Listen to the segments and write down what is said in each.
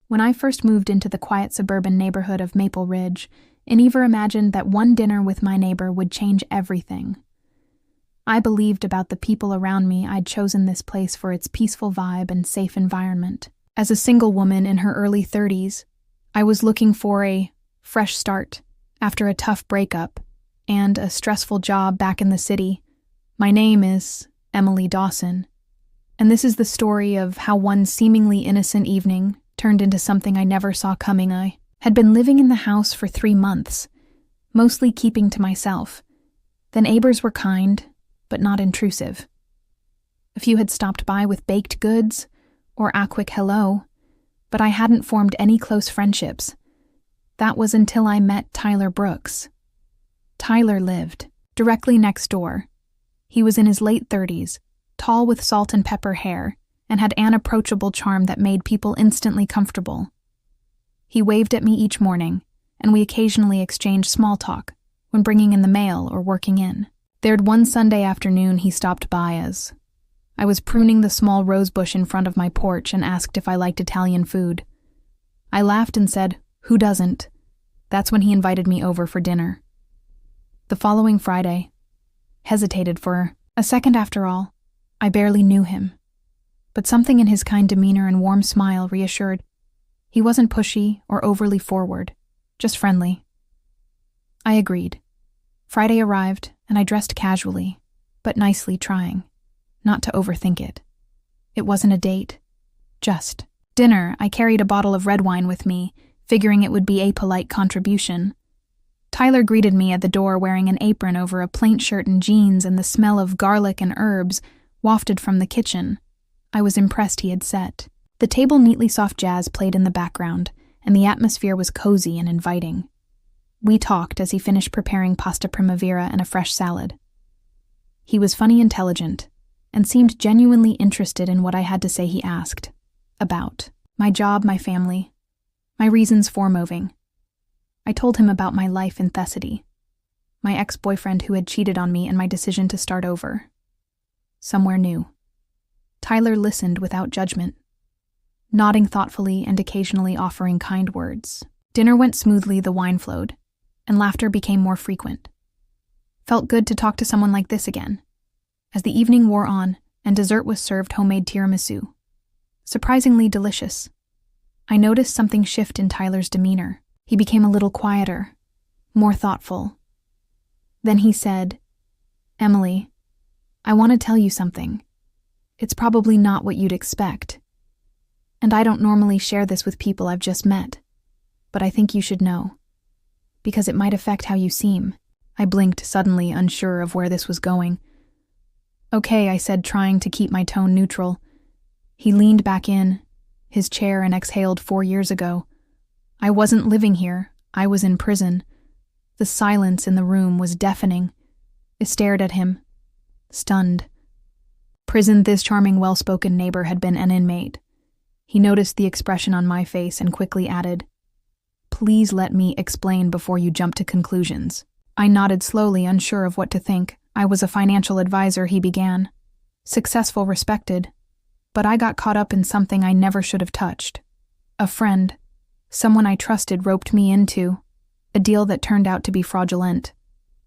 When I first moved into the quiet suburban neighborhood of Maple Ridge, I never imagined that one dinner with my neighbor would change everything. I believed about the people around me I'd chosen this place for its peaceful vibe and safe environment. As a single woman in her early 30s, I was looking for a fresh start after a tough breakup and a stressful job back in the city. My name is Emily Dawson, and this is the story of how one seemingly innocent evening turned into something I never saw coming. I had been living in the house for 3 months, mostly keeping to myself. The neighbors were kind, but not intrusive. A few had stopped by with baked goods or a quick hello, but I hadn't formed any close friendships. That was until I met Tyler Brooks. Tyler lived directly next door. He was in his late 30s, tall with salt and pepper hair, and had an approachable charm that made people instantly comfortable. He waved at me each morning, and we occasionally exchanged small talk when bringing in the mail or working in. There'd one Sunday afternoon he stopped by as I was pruning the small rose bush in front of my porch and asked if I liked Italian food. I laughed and said, "Who doesn't?" That's when he invited me over for dinner. The following Friday, hesitated for a second after all, I barely knew him. But something in his kind demeanor and warm smile reassured. He wasn't pushy or overly forward, just friendly. I agreed. Friday arrived, and I dressed casually, but nicely, trying not to overthink it. It wasn't a date, just dinner. I carried a bottle of red wine with me, figuring it would be a polite contribution. Tyler greeted me at the door wearing an apron over a plain shirt and jeans, and the smell of garlic and herbs wafted from the kitchen. I was impressed he had set. The table neatly soft jazz played in the background, and the atmosphere was cozy and inviting. We talked as he finished preparing pasta primavera and a fresh salad. He was funny, intelligent, and seemed genuinely interested in what I had to say. He asked about my job, my family, my reasons for moving. I told him about my life in Thessaly, my ex-boyfriend who had cheated on me, and my decision to start over. Somewhere new. Tyler listened without judgment, nodding thoughtfully and occasionally offering kind words. Dinner went smoothly, the wine flowed, and laughter became more frequent. Felt good to talk to someone like this again. As the evening wore on and dessert was served, homemade tiramisu. Surprisingly delicious. I noticed something shift in Tyler's demeanor. He became a little quieter, more thoughtful. Then he said, "Emily, I want to tell you something. It's probably not what you'd expect. And I don't normally share this with people I've just met, but I think you should know, because it might affect how you seem." I blinked, suddenly unsure of where this was going. "Okay," I said, trying to keep my tone neutral. He leaned back in his chair and exhaled. 4 years ago. I wasn't living here. I was in prison. The silence in the room was deafening. I stared at him, stunned. Prison. This charming, well-spoken neighbor had been an inmate. He noticed the expression on my face and quickly added, "Please let me explain before you jump to conclusions." I nodded slowly, unsure of what to think. "I was a financial advisor," he began. "Successful, respected. But I got caught up in something I never should have touched. A friend, someone I trusted, roped me into a deal that turned out to be fraudulent.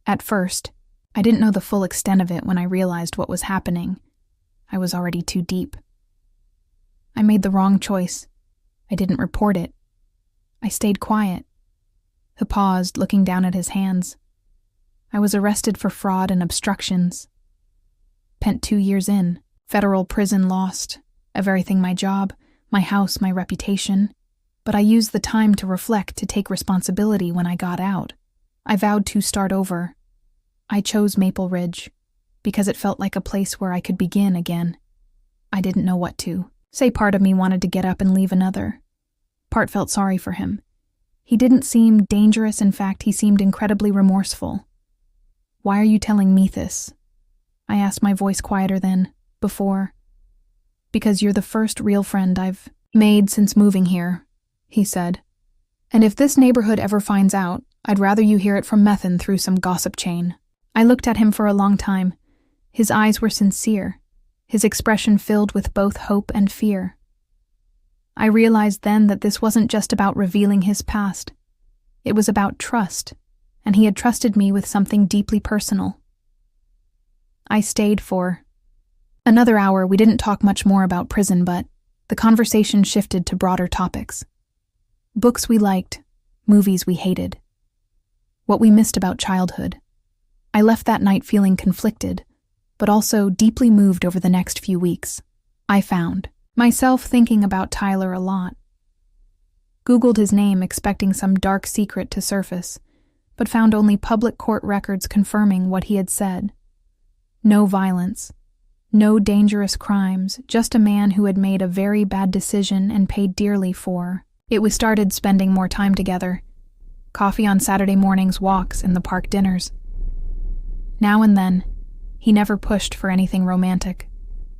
At first, I didn't know the full extent of it. When I realized what was happening, I was already too deep. I made the wrong choice. I didn't report it. I stayed quiet." He paused, looking down at his hands. "I was arrested for fraud and obstructions. Spent 2 years in federal prison, lost everything, my job, my house, my reputation. But I used the time to reflect, to take responsibility. When I got out, I vowed to start over. I chose Maple Ridge because it felt like a place where I could begin again. I didn't know what to say. Part of me wanted to get up and leave. Another part felt sorry for him. He didn't seem dangerous. In fact, he seemed incredibly remorseful. "Why are you telling me this?" I asked, my voice quieter than before. "Because you're the first real friend I've made since moving here," he said. "And if this neighborhood ever finds out, I'd rather you hear it from Methan through some gossip chain." I looked at him for a long time. His eyes were sincere, his expression filled with both hope and fear. I realized then that this wasn't just about revealing his past. It was about trust, and he had trusted me with something deeply personal. I stayed for another hour. We didn't talk much more about prison, but the conversation shifted to broader topics. Books we liked, movies we hated, what we missed about childhood. I left that night feeling conflicted, but also deeply moved over the next few weeks. I found myself thinking about Tyler a lot. Googled his name expecting some dark secret to surface, but found only public court records confirming what he had said. No violence, no dangerous crimes, just a man who had made a very bad decision and paid dearly for it. We started spending more time together. Coffee on Saturday mornings, walks, and the park dinners. Now and then, he never pushed for anything romantic,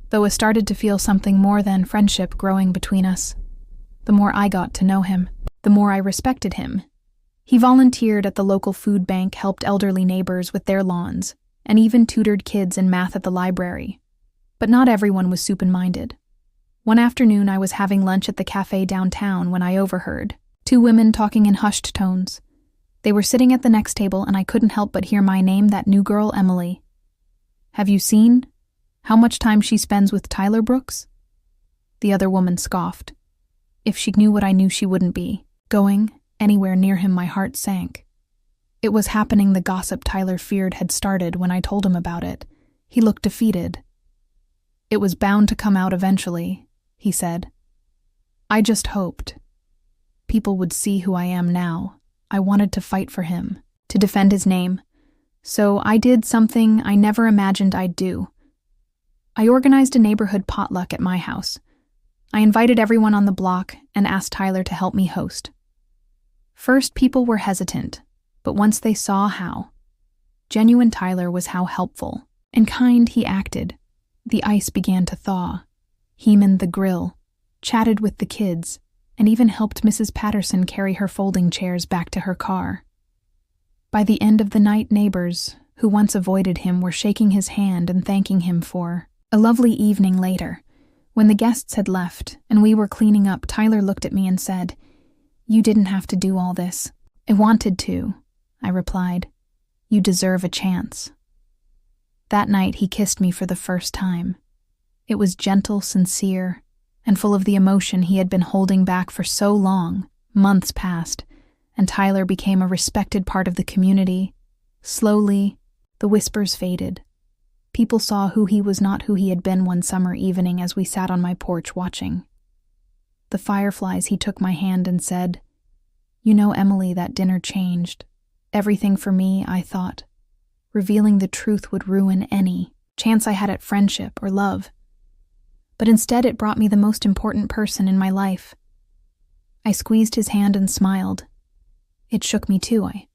though I started to feel something more than friendship growing between us. The more I got to know him, the more I respected him. He volunteered at the local food bank, helped elderly neighbors with their lawns, and even tutored kids in math at the library. But not everyone was soup-minded. One afternoon I was having lunch at the cafe downtown when I overheard two women talking in hushed tones. They were sitting at the next table and I couldn't help but hear my name, that new girl, Emily. "Have you seen how much time she spends with Tyler Brooks?" The other woman scoffed. If she knew what I knew, she wouldn't be going anywhere near him. My heart sank. It was happening. The gossip Tyler feared had started when I told him about it. He looked defeated. "It was bound to come out eventually," he said. "I just hoped people would see who I am now." I wanted to fight for him, to defend his name. So I did something I never imagined I'd do. I organized a neighborhood potluck at my house. I invited everyone on the block and asked Tyler to help me host. First, people were hesitant, but once they saw how genuine Tyler was, how helpful and kind he acted, the ice began to thaw. He manned the grill, chatted with the kids, and even helped Mrs. Patterson carry her folding chairs back to her car. By the end of the night, neighbors who once avoided him were shaking his hand and thanking him for a lovely evening. Later, when the guests had left and we were cleaning up, Tyler looked at me and said, "You didn't have to do all this." "I wanted to," I replied. "You deserve a chance." That night he kissed me for the first time. It was gentle, sincere, and full of the emotion he had been holding back for so long. Months passed, and Tyler became a respected part of the community. Slowly, the whispers faded. People saw who he was, not who he had been. One summer evening, as we sat on my porch watching the fireflies, he took my hand and said, "You know, Emily, that dinner changed everything for me." I thought revealing the truth would ruin any chance I had at friendship or love. But instead it brought me the most important person in my life. I squeezed his hand and smiled. It shook me too. I